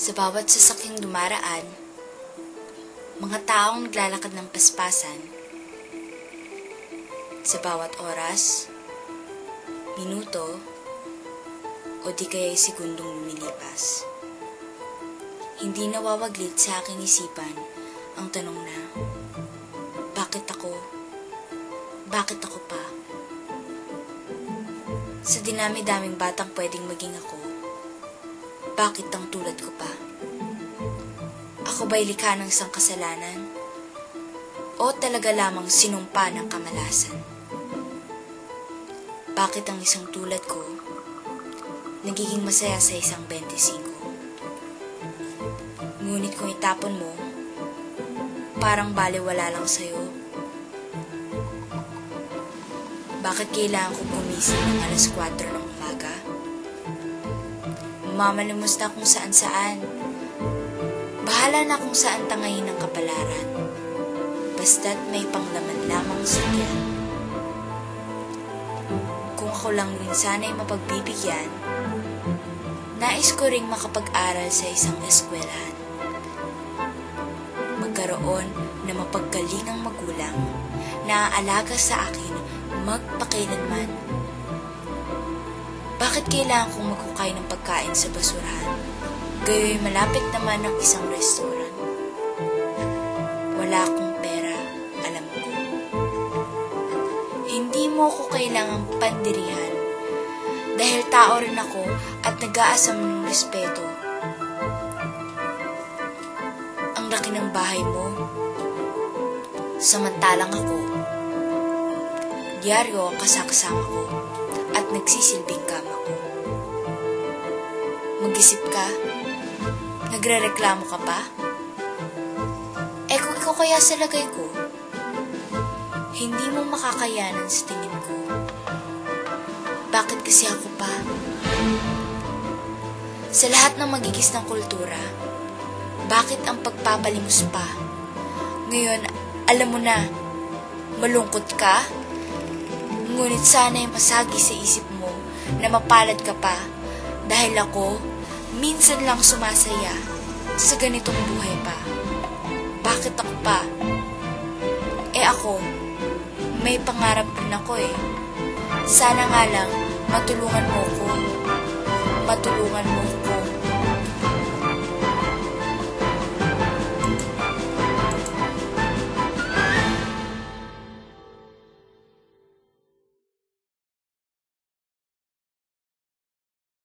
Sa bawat sasakyang dumaraan, mga taong naglalakad ng paspasan, sa bawat oras, minuto, o di kaya'y segundong lumilipas. Hindi nawawaglit sa aking isipan ang tanong na, bakit ako? Bakit ako pa? Sa dinami-daming batang pwedeng maging ako, bakit ang tulad ko pa? Ako ba'y likha ng isang kasalanan? O talaga lamang sinumpa ng kamalasan? Bakit ang isang tulad ko nagiging masaya sa isang 25? Ngunit kung itapon mo, parang baliwala lang sa'yo. Bakit kailangan ko gumising ng alas 4 ng umaga? Mamalimos na kung saan-saan. Bahala na kung saan tangayin ng kapalaran. Basta't may panglaman lamang sakyan. Kung ako lang rin sana'y mapagbibigyan, nais ko ring makapag-aral sa isang eskwelahan. Magkaroon na mapaggalingang magulang na aalaga sa akin magpakailanman. Bakit kailangan kong maghukay ng pagkain sa basurahan? Gayo'y malapit naman ng isang restaurant. Wala akong pera, alam ko. Hindi mo ko kailangang pandirihan dahil tao rin ako at nag-aasam ng respeto. Ang laki ng bahay mo, samantalang ako, diaryo ang kasakasama ko at nagsisilbing kama ko. Mag-isip ka? Nagrereklamo ka pa? Kung ikaw kaya sa lagay ko, hindi mo makakayanan sa tingin ko. Bakit kasi ako pa? Sa lahat ng magigis ng kultura, bakit ang pagpapalimos pa? Ngayon, alam mo na, malungkot ka? Ngunit sana'y masagi sa isip mo na mapalad ka pa dahil ako, minsan lang sumasaya sa ganitong buhay pa. Bakit ako pa? Ako, may pangarap rin ako Sana nga lang, matulungan mo ko. Matulungan mo